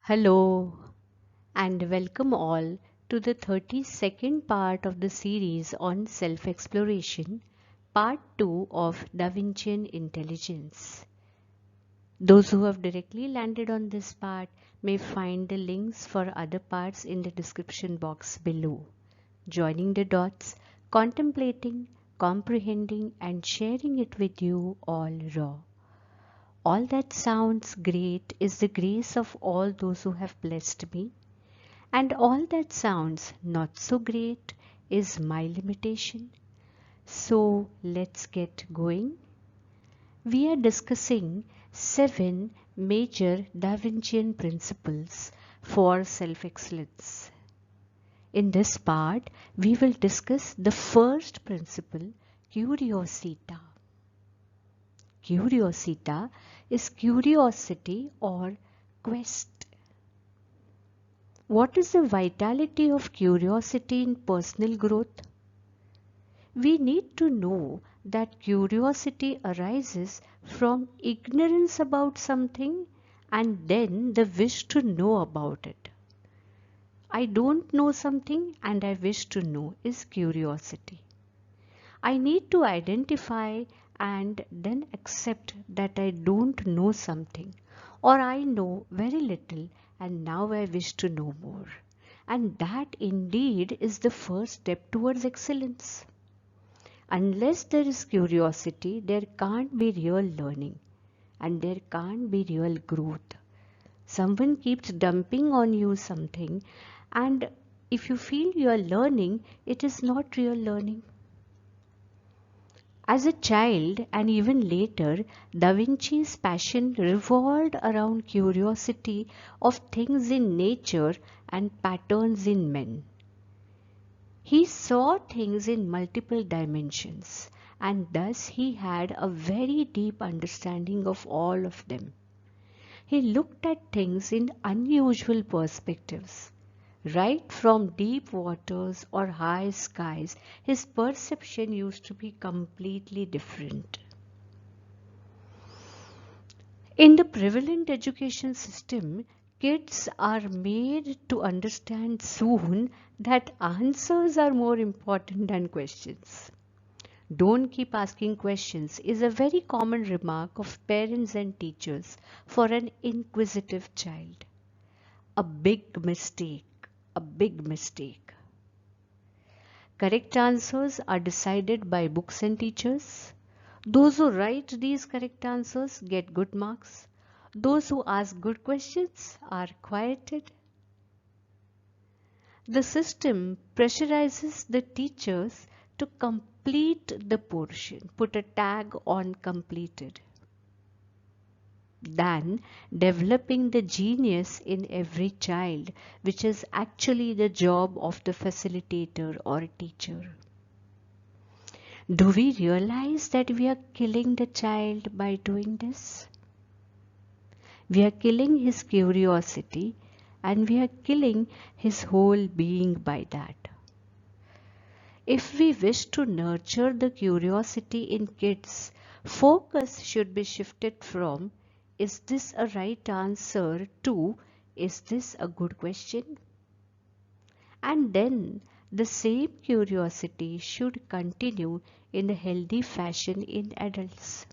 Hello and welcome all to the 32nd part of the series on self-exploration, part 2 of Vincian intelligence. Those who have directly landed on this part may find the links for other parts in the description box below. Joining the dots, contemplating, comprehending and sharing it with you all raw. All that sounds great is the grace of all those who have blessed me, and all that sounds not so great is my limitation. So let's get going. We are discussing 7 major Da Vincian principles for self-excellence. In this part, we will discuss the first principle, curiosita. Curiosita is curiosity or quest. What is the vitality of curiosity in personal growth? We need to know that curiosity arises from ignorance about something and then the wish to know about it. I don't know something and I wish to know is curiosity. I need to identify and then accept that I don't know something, or I know very little and now I wish to know more. And that indeed is the first step towards excellence. Unless there is curiosity, there can't be real learning and there can't be real growth. Someone keeps dumping on you something, and if you feel you are learning, it is not real learning. As a child and even later, Da Vinci's passion revolved around curiosity of things in nature and patterns in men. He saw things in multiple dimensions, and thus he had a very deep understanding of all of them. He looked at things in unusual perspectives. Right from deep waters or high skies, his perception used to be completely different. In the prevalent education system, kids are made to understand soon that answers are more important than questions. Don't keep asking questions is a very common remark of parents and teachers for an inquisitive child. A big mistake. A big mistake. Correct answers are decided by books and teachers. Those who write these correct answers get good marks. Those who ask good questions are quieted. The system pressurizes the teachers to complete the portion, put a tag on completed, than developing the genius in every child, which is actually the job of the facilitator or teacher. Do we realize that we are killing the child by doing this? We are killing his curiosity and we are killing his whole being by that. If we wish to nurture the curiosity in kids, focus should be shifted from is this a right answer to is this a good question? And then the same curiosity should continue in a healthy fashion in adults.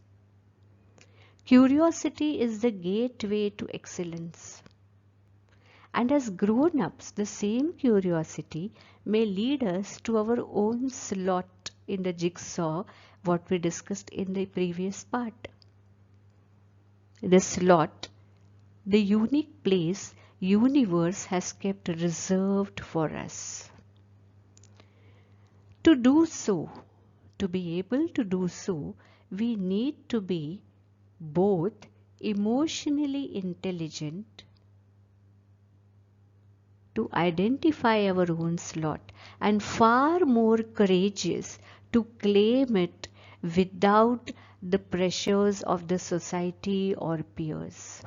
Curiosity is the gateway to excellence. And as grown-ups, the same curiosity may lead us to our own slot in the jigsaw, what we discussed in the previous part. The slot, the unique place universe has kept reserved for us. To do so, to be able to do so, we need to be both emotionally intelligent to identify our own slot and far more courageous to claim it without the pressures of the society or peers.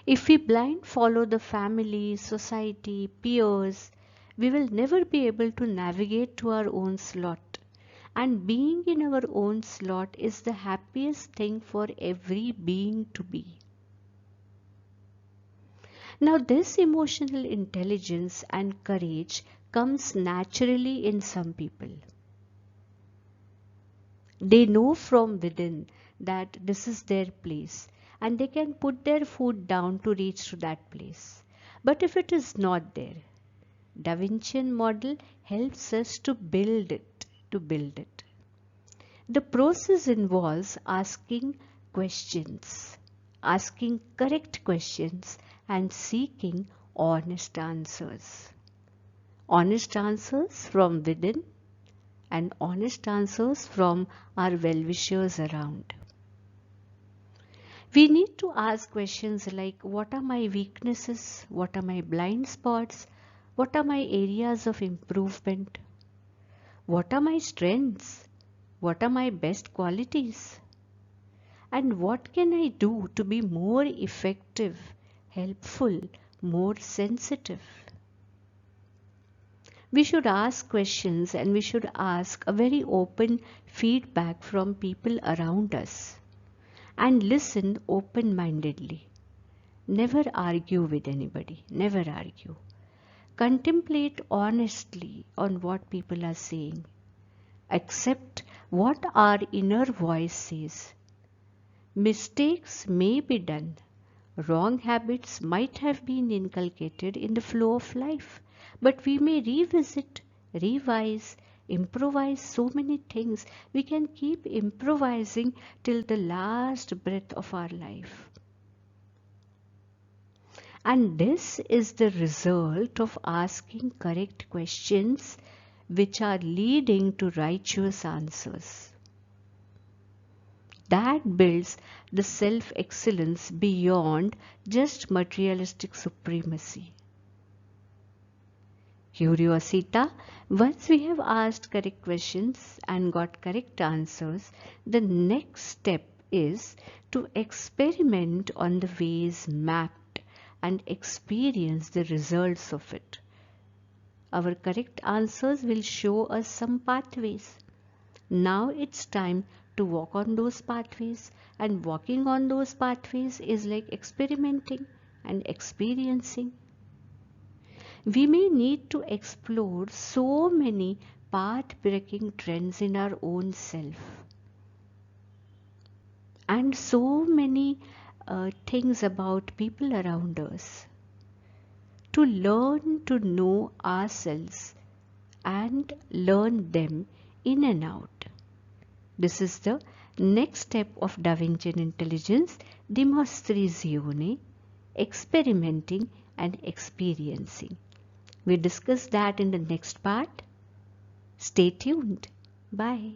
If we blind follow the family, society, peers, we will never be able to navigate to our own slot. And being in our own slot is the happiest thing for every being to be. Now, this emotional intelligence and courage comes naturally in some people. They know from within that this is their place and they can put their foot down to reach to that place. But if it is not there, Da Vincian model helps us to build it. The process involves asking correct questions and seeking honest answers. Honest answers from within and honest answers from our well-wishers around. We need to ask questions like, what are my weaknesses? What are my blind spots? What are my areas of improvement? What are my strengths? What are my best qualities? And what can I do to be more effective, helpful, more sensitive? We should ask questions and we should ask a very open feedback from people around us and listen open-mindedly. Never argue with anybody, never argue. Contemplate honestly on what people are saying. Accept what our inner voice says. Mistakes may be done. Wrong habits might have been inculcated in the flow of life, but we may revisit, revise, improvise so many things. We can keep improvising till the last breath of our life. And this is the result of asking correct questions which are leading to righteous answers. That builds the self-excellence beyond just materialistic supremacy. Curiosita, once we have asked correct questions and got correct answers, the next step is to experiment on the ways mapped and experience the results of it. Our correct answers will show us some pathways. Now it's time to walk on those pathways, and walking on those pathways is like experimenting and experiencing. We may need to explore so many path-breaking trends in our own self and so many things about people around us to learn to know ourselves and learn them in and out. This is the next step of Da Vincian intelligence, dimostrazione, experimenting and experiencing. We discuss that in the next part. Stay tuned. Bye.